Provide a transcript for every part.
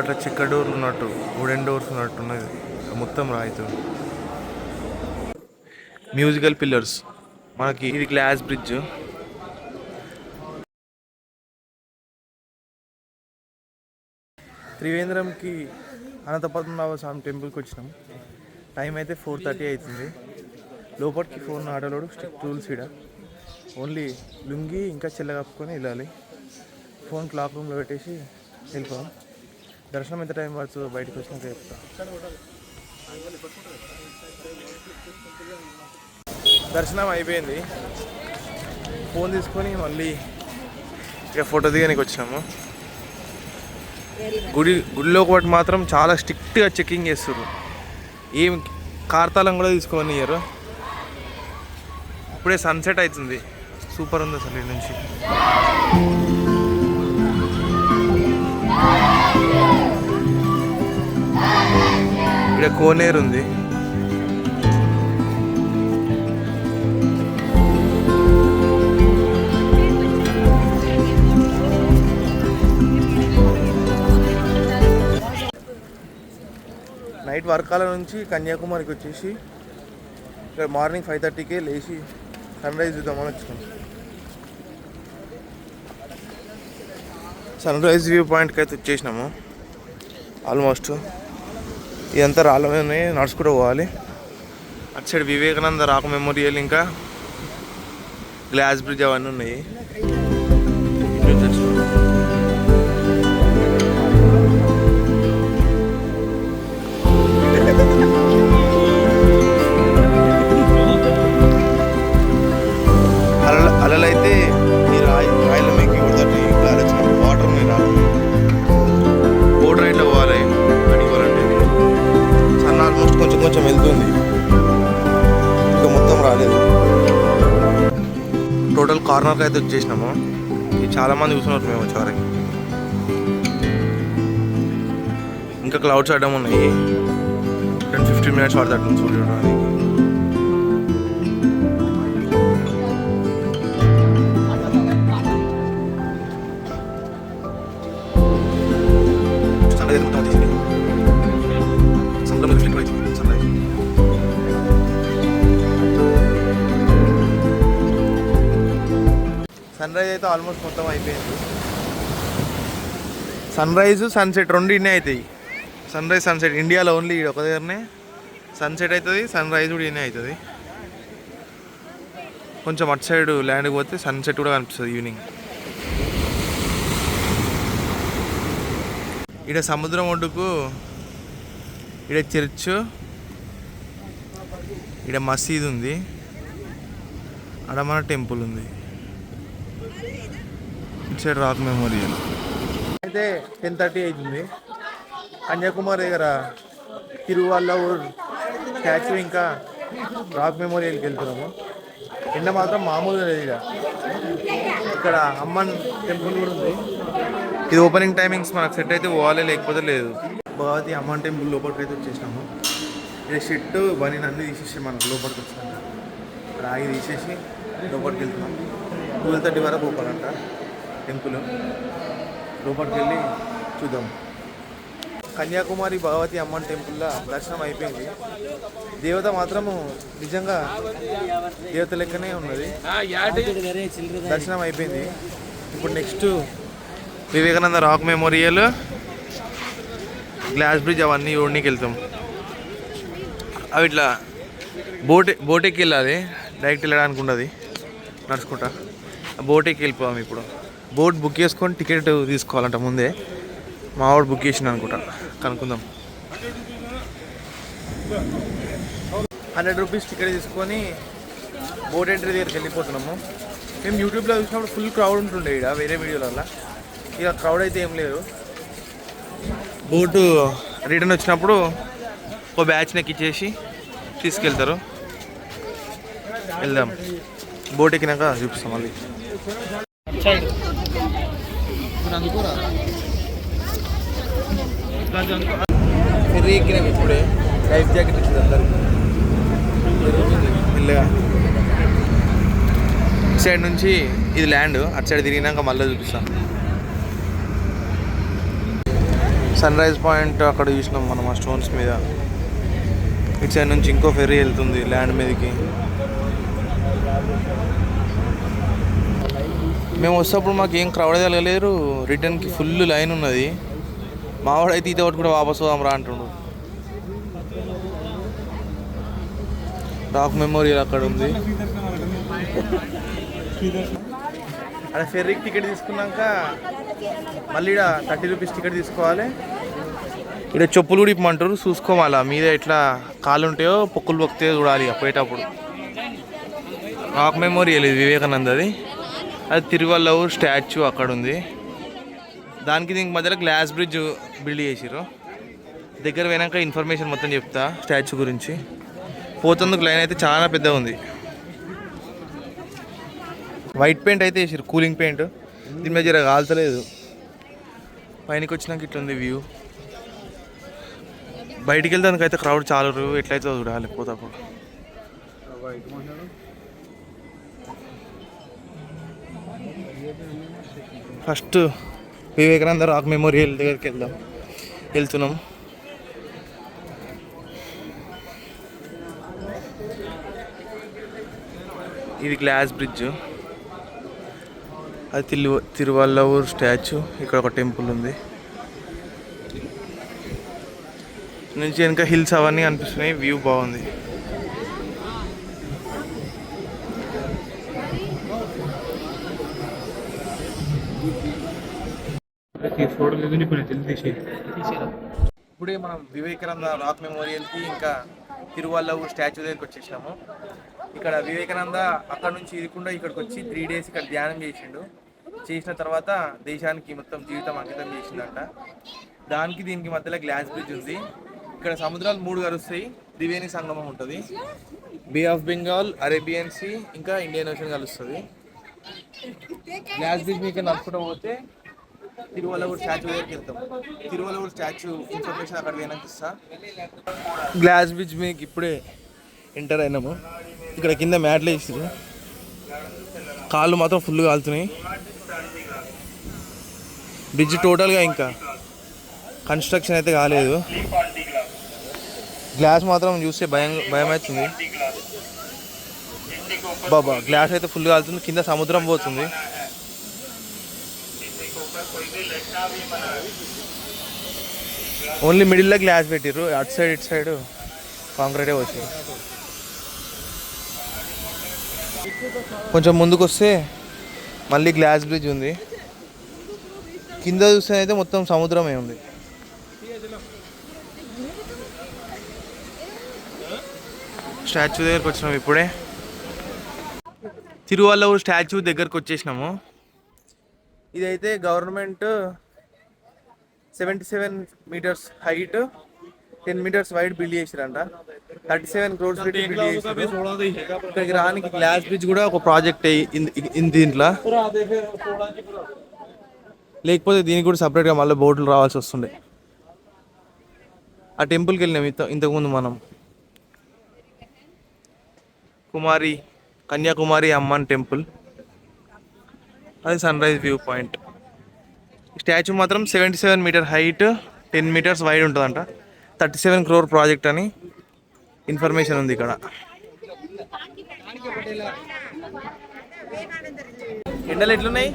అట్లా చెక్క డోర్లు ఉన్నట్టు వుడెన్ డోర్స్ ఉన్నట్టున్నది మొత్తం రాయితో. మ్యూజికల్ పిల్లర్స్ మనకి ఇది గ్లాస్ బ్రిడ్జ్. త్రివేంద్రంకి అనంతపద్మనాభ స్వామి టెంపుల్కి వచ్చినాం. టైం అయితే 4:30 అవుతుంది. లోపలికి ఫోన్ ఆటోలోడు స్ట్రిక్ట్ రూల్స్ ఇక్కడ. ఓన్లీ లుంగి ఇంకా చెల్ల కప్పుకొని వెళ్ళాలి. ఫోన్ క్లాక్ రూమ్లో పెట్టేసి వెళ్ళిపోవాలి. దర్శనం ఎంత టైం పడుతుందో బయటకు వచ్చినాక చెప్తా. దర్శనం అయిపోయింది. ఫోన్ తీసుకొని మళ్ళీ ఇక ఫోటో దిగడానికి వచ్చినాము. గుడిలో ఒకటి మాత్రం చాలా స్ట్రిక్ట్గా చెకింగ్ చేస్తారు. ఏం కార్తాలం కూడా తీసుకోనియ్యారు. ఇప్పుడే సన్సెట్ అవుతుంది. సూపర్ ఉంది అసలు ఈ నుంచి. ఇక్కడ కోనేరు ఉంది. నైట్ వర్కాల నుంచి కన్యాకుమారికి వచ్చేసి ఇక్కడ మార్నింగ్ 5:30కే లేచి సన్ రైజ్ చూద్దామని వచ్చాను. సన్ రైజ్ వ్యూ పాయింట్కి అయితే వచ్చేసినాము. ఆల్మోస్ట్ ఇదంతా రాళ్ళ మీదనే నడుచుకుంటూ పోవాలి. అటు సైడ్ వివేకానంద రాక్ మెమోరియల్ ఇంకా గ్లాస్ బ్రిడ్జ్ అవన్నీ ఉన్నాయి. అలలైతే ఈ రాయిల మీకు కొడతాయి. గాలి వచ్చినప్పుడు వాటర్ ఉన్నాయి. రాళ్ళు బోట్ రైడ్లో పోవాలి అడిగిపోవాలంటే. సన్ ఆల్మోస్ట్ కొంచెం వెళ్తుంది, ఇంకా మొత్తం రాలేదు. టోటల్ కార్నర్కి అయితే వచ్చేసినాము. చాలామంది కూర్చున్నారు మేము వచ్చేవారికి. ఇంకా క్లౌడ్స్ అడ్డం ఉన్నాయి. 10-15 minutes పడుతుంది చూడడానికి. సన్ రైజ్ అయితే ఆల్మోస్ట్ మొత్తం అయిపోయింది. సన్ రైజ్ సన్సెట్ రెండు ఇన్నే అవుతాయి. సన్ రైజ్ సన్సెట్ ఇండియాలో ఓన్లీ ఒక దగ్గరనే సన్సెట్ అవుతుంది. సన్ రైజ్ కూడా ఇన్నే అవుతుంది. కొంచెం అటు సైడ్ ల్యాండ్కి పోతే సన్సెట్ కూడా కనిపిస్తుంది ఈవినింగ్. ఇక్కడ సముద్రం ఒడ్డుకు ఇక్కడ చర్చ్, ఇక్కడ మసీద్ ఉంది, అక్కడ మన టెంపుల్ ఉంది. ఇటు సైడ్ రాక్ మెమోరియల్. అయితే 10:30 అవుతుంది. కన్యాకుమారి దగ్గర తిరువల్లూర్ స్టాచ్యూ ఇంకా రాక్ మెమోరియల్కి వెళ్తున్నాము. ఎండ మాత్రం మామూలుగా లేదు. ఇక్కడ అమ్మన్ టెంపుల్ కూడా ఉంది. ఇది ఓపెనింగ్ టైమింగ్స్ మనకు సెట్ అయితే పోవాలి, లేకపోతే లేదు. భగవతి అమ్మన్ టెంపుల్ లోపలికి అయితే వచ్చేసినాము. ఇక్కడ షెట్టు బని అన్నీ తీసేసి మనకు లోపలికి వచ్చాము. రాగి తీసేసి లోపలికి వెళ్తున్నాం. 12:30 వరకు ఓపెన్ అంట టెంపుల్. లోపలికి వెళ్ళి చూద్దాం. కన్యాకుమారి భగవతి అమ్మన్ టెంపుల్లో దర్శనం అయిపోయింది. దేవత మాత్రము నిజంగా దేవత లెక్కనే ఉన్నది. దర్శనం అయిపోయింది. ఇప్పుడు next Vivekananda rock memorial, glass bridge అవన్నీ ఓడికి వెళ్తాం. అవి ఇట్లా బోట్ ఎక్కి వెళ్ళాలి. డైరెక్ట్ వెళ్ళడానికి ఉండదు, నడుచుకుంటా బోట్ ఎక్కి వెళ్ళిపోదాం. ఇప్పుడు బోట్ బుక్ చేసుకొని టికెట్ తీసుకోవాలంట ముందే. మా వాడు బుక్ చేసిన అనుకుంటా, కనుక్కుందాం. 100 రూపీస్ టికెట్ తీసుకొని బోట్ ఎంట్రీ దగ్గరికి వెళ్ళిపోతున్నాము. మేము యూట్యూబ్లో చూసినప్పుడు ఫుల్ క్రౌడ్ ఉంటుండే ఇక్కడ వేరే వీడియోలలో. ఇక క్రౌడ్ అయితే ఏం లేదు. బోటు రిటర్న్ వచ్చినప్పుడు ఒక బ్యాచ్ని ఎక్కిచ్చేసి తీసుకెళ్తారు. వెళ్దాం. బోట్ ఎక్కినాక చూపిస్తాం మళ్ళీ. ఫెర్రీ ఎక్కినాం ఇప్పుడే. లైఫ్ జాకెట్ ఇచ్చింది అందరికి మెల్లగా. ఇటు సైడ్ నుంచి ఇది ల్యాండ్, అటు సైడ్ తిరిగినాక మళ్ళీ చూపిస్తాం. సన్ రైజ్ పాయింట్ అక్కడ చూసినాం మనం ఆ స్టోన్స్ మీద. ఇటు సైడ్ నుంచి ఇంకో ఫెర్రీ వెళ్తుంది ల్యాండ్ మీదకి. మేము వస్తేప్పుడు మాకు ఏం క్రౌడ్ తగలేరు. రిటర్న్కి ఫుల్ లైన్ ఉన్నది. మావాడైతే ఈత ఒకటి కూడా వాపసు పోదాం రా అంటుండు. రాక్ మెమోరియల్ అక్కడ ఉంది. అక్కడ ఫెర్రీకి టికెట్ తీసుకున్నాక మళ్ళీ ఇక్కడ 30 రూపీస్ టికెట్ తీసుకోవాలి. ఇక్కడ చెప్పులు కూడా ఇప్పమంటారు, చూసుకోవాలా మీద ఎట్లా కాళ్ళు ఉంటాయో పొక్కులు పొక్కితే చూడాలి పోయేటప్పుడు. రాక్ మెమోరియల్ ఇది వివేకానంద అది తిరువల్లూరు స్టాచ్యూ అక్కడ ఉంది. దానికి దీనికి మధ్యలో గ్లాస్ బ్రిడ్జ్ బిల్డ్ చేసిర్రు. దగ్గర పోయినాక ఇన్ఫర్మేషన్ మొత్తం చెప్తా స్టాచ్యూ గురించి. పోతందుకు లైన్ అయితే చాలా పెద్దగా ఉంది. వైట్ పెయింట్ అయితే వేసారు, కూలింగ్ పెయింట్. దీని మీద జర కాల్తలేదు. పైనకి వచ్చినాక ఇట్లుంది వ్యూ. బయటికి వెళ్తానికి అయితే క్రౌడ్ చాలా ఎట్లయితే చూడాలి పోతాప్పుడు. ఫస్ట్ వివేకానంద రాక్ మెమోరియల్ దగ్గరికి వెళ్తున్నాం. ఇది గ్లాస్ బ్రిడ్జ్, అది తిరువల్లూరు స్టాచ్యూ. ఇక్కడ ఒక టెంపుల్ ఉంది. నుంచి వెనక హిల్స్ అవన్నీ అనిపిస్తున్నాయి. వ్యూ బాగుంది. ఇప్పుడే మనం వివేకానంద రాక్ మెమోరియల్కి ఇంకా తిరువల్లూరు స్టాచ్యూ దగ్గరికి వచ్చేసినాము. ఇక్కడ వివేకానంద అక్కడ నుంచి ఇదికుండా ఇక్కడికి వచ్చి 3 days ఇక్కడ ధ్యానం చేసిండు. చేసిన తర్వాత దేశానికి మొత్తం జీవితం అంకితం చేసిందంట. దానికి దీనికి మధ్యలో గ్లాస్ బ్రిడ్జ్ ఉంది. ఇక్కడ సముద్రాలు 3 కలుస్తాయి. త్రివేణి సంగమం ఉంటుంది. బే ఆఫ్ బెంగాల్, అరేబియన్ సీ, ఇంకా ఇండియన్ ఓషన్ కలుస్తుంది. గ్లాస్ బ్రిడ్జ్ మీకు నడుచుకుంటూ పోతే తిరువల్లూరు స్టాచ్యూ దగ్గరికి వెళ్తాం. తిరువల్లూరు స్టాచ్యూ ఇన్ఫర్మేషన్ అక్కడ వినిపిస్తా. గ్లాస్ బ్రిడ్జ్ మీకు ఇప్పుడే ఎంటర్ అయినాము. ఇక్కడ కింద మ్యాట్లు వేసారు. కాళ్ళు మాత్రం ఫుల్ కాలుతున్నాయి. బ్రిడ్జ్ టోటల్గా ఇంకా కన్స్ట్రక్షన్ అయితే కాలేదు. గ్లాస్ మాత్రం చూస్తే భయం అవుతుంది బాబా. గ్లాస్ అయితే ఫుల్ కాలుతుంది. కింద సముద్రం పోతుంది. ఓన్లీ మిడిల్లో గ్లాస్ పెట్టిర్రు. అటు సైడ్ ఇటు సైడ్ కాంక్రీటే వచ్చారు. కొంచెం ముందుకు వస్తే మళ్ళీ గ్లాస్ బ్రిడ్జ్ ఉంది. కింద చూస్తే అయితే మొత్తం సముద్రమే ఉంది. స్టాచ్యూ దగ్గరకు వచ్చినాము. ఇప్పుడే తిరువల్లూరు స్టాచ్యూ దగ్గరకు వచ్చేసినాము. ఇదైతే government 77 meters height, 10 meters wide build చేసిరంట. 37 crores పెట్టి బిల్డ్ చేసారు. ఇక్కడికి రానికి గ్లాస్ బ్రిడ్జ్ కూడా ఒక ప్రాజెక్ట్ దీంట్లో. లేకపోతే దీనికి కూడా సపరేట్గా మళ్ళీ బోట్లు రావాల్సి వస్తుండే. ఆ టెంపుల్కి వెళ్ళినాం ఇంతకుముందు మనం. కన్యాకుమారి అమ్మన్ టెంపుల్. అది sunrise view point. Statue మాత్రం 77 meter హైట్, 10 meters వైడ్ ఉంటుందంట. 37 crore ప్రాజెక్ట్ అని ఇన్ఫర్మేషన్ ఉంది ఇక్కడ. ఎండలు ఎట్లున్నాయి?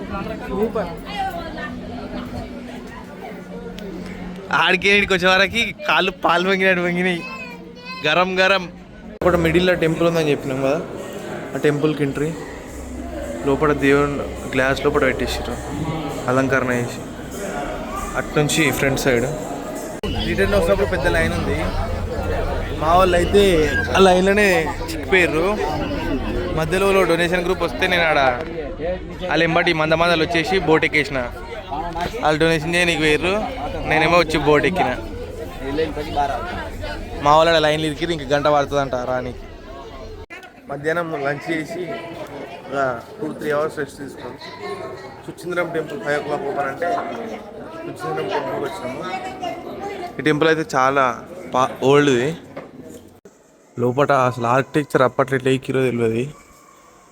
ఆడికి వచ్చే వరకు కాళ్ళు పాలు వంగినాయి. గరం గరం. ఒక మిడిల్లో టెంపుల్ ఉందని చెప్పినాం కదా, ఆ టెంపుల్కి ఎంట్రీ. లోపల దేవుడు గ్లాస్ లోపల పెట్టేసారు అలంకరణ చేసి. అట్నుంచి ఫ్రంట్ సైడ్ రిటర్న్ వస్తున్నప్పుడు పెద్ద లైన్ ఉంది. మా వాళ్ళు అయితే ఆ లైన్లోనే చిక్కిపోయారు. మధ్యలో డొనేషన్ గ్రూప్ వస్తే నేను ఆడ వాళ్ళు ఎంబటి మందలు వచ్చేసి బోట్ ఎక్కేసిన. వాళ్ళు డొనేషన్ చేయడానికి పోయారు, నేనేమో వచ్చి బోట్ ఎక్కిన. మా వాళ్ళ లైన్లు ఇరికి ఇంక గంట పడుతుందంట రానికి. మధ్యాహ్నం లంచ్ చేసి ఒక 2-3 hours రెస్ట్ తీసుకున్నాం. సుచింద్రం టెంపుల్ 5 o'clock ఓపెన్ అంటే సుచింద్రం టెంపుల్కి వచ్చినాము. ఈ టెంపుల్ అయితే చాలా ఓల్డ్ది. లోపల అసలు ఆర్కిటెక్చర్ అప్పట్లో ఎట్లా ఎక్కిరో తెలియదు.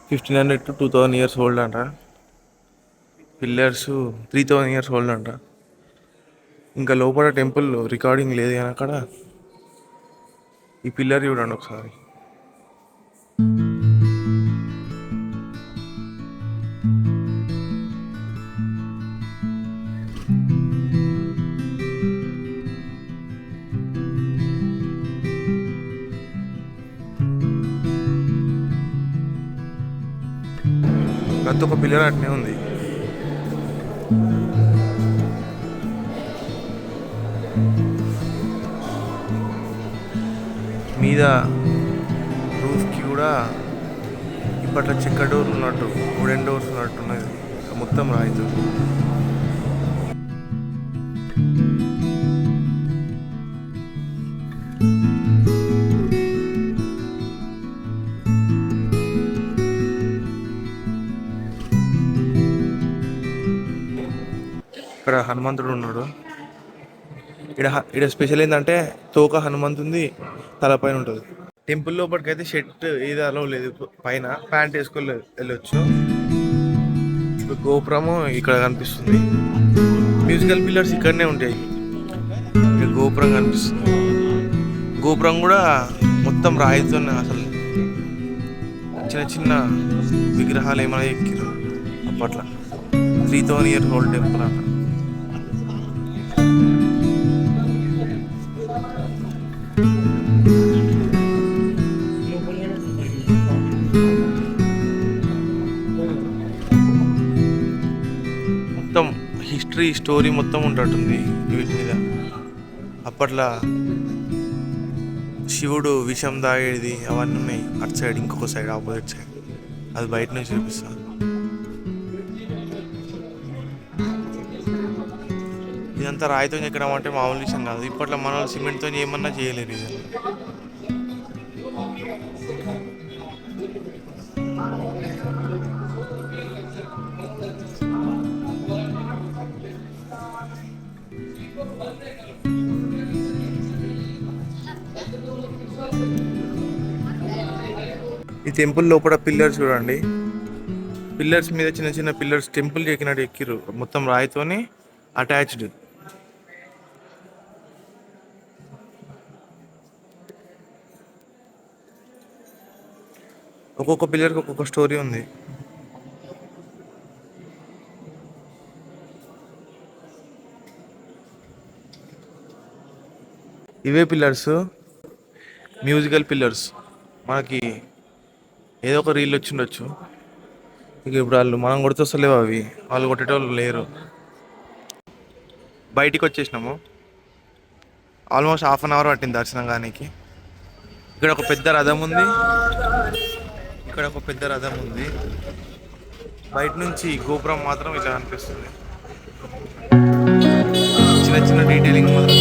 1500 to 2000 years ఓల్డ్ అంట. పిల్లర్స్ 3000 years ఓల్డ్ అంట. ఇంకా లోపల టెంపుల్ రికార్డింగ్ లేదు కానీ అక్కడ ఈ పిల్లర్ చూడండి ఒకసారి. ప్రతి ఒక్క పిల్లర్ అట్నే ఉంది. మీద రూఫ్కి కూడా ఇప్పట్లో చెక్క డోర్లు ఉన్నట్టు, వుడెన్ డోర్స్ ఉన్నట్టున్నది, మొత్తం రాయితు. ఇక్కడ హనుమంతుడు ఉన్నాడు. ఇక్కడ స్పెషల్ ఏంటంటే తోక హనుమంతుంది తలపైన ఉంటుంది. టెంపుల్ లోపలికి అయితే షర్ట్ ఏది అలవ్ లేదు, పైన ప్యాంట్ వేసుకొని వెళ్ళొచ్చు. ఇప్పుడు గోపురము ఇక్కడ కనిపిస్తుంది. మ్యూజికల్ పిల్లర్స్ ఇక్కడనే ఉంటాయి. ఇక్కడ గోపురం కనిపిస్తుంది. గోపురం కూడా మొత్తం రాయితోనే. అసలు చిన్న చిన్న విగ్రహాలు ఏమైనా ఎక్కిరు అప్పట్లో. 3000 years ఓల్డ్ టెంపుల్ అన్న. మొత్తం హిస్టరీ స్టోరీ మొత్తం ఉంటుంటుంది వీటి మీద. అప్పట్లో శివుడు విషం దాగేది అవన్నీ ఉన్నాయి. అటు సైడ్ ఇంకొక సైడ్ ఆపోజిట్ సైడ్ అది బయట నుంచి చూపిస్తారు. ఇదంతా రాయితో చెక్కడం అంటే మామూలు విషయం కాదు. ఇప్పట్లో మన వాళ్ళు సిమెంట్తో ఏమన్నా చేయలేరు. ఇది ఈ టెంపుల్ లోపల పిల్లర్స్ చూడండి. పిల్లర్స్ మీద చిన్న చిన్న పిల్లర్స్ టెంపుల్ చెక్కినట్టు ఎక్కిరు, మొత్తం రాయితోని అటాచ్డ్. ఒక్కొక్క పిల్లర్కి ఒక్కొక్క స్టోరీ ఉంది. ఇవే పిల్లర్స్, మ్యూజికల్ పిల్లర్స్. మనకి ఏదో ఒక రీల్ వచ్చిండొచ్చు. ఇక ఇప్పుడు వాళ్ళు మనం కొడుతొస్తలేవు, అవి వాళ్ళు కొట్టేటోళ్ళు లేరు. బయటికి వచ్చేసినాము. ఆల్మోస్ట్ 1/2 hour పట్టింది దర్శనం కానీ. ఇక్కడ ఒక పెద్ద రథం ఉంది. బయట నుంచి గోపురం మాత్రం ఇలా అనిపిస్తుంది. చిన్న చిన్న డీటెయిలింగ్ మాత్రం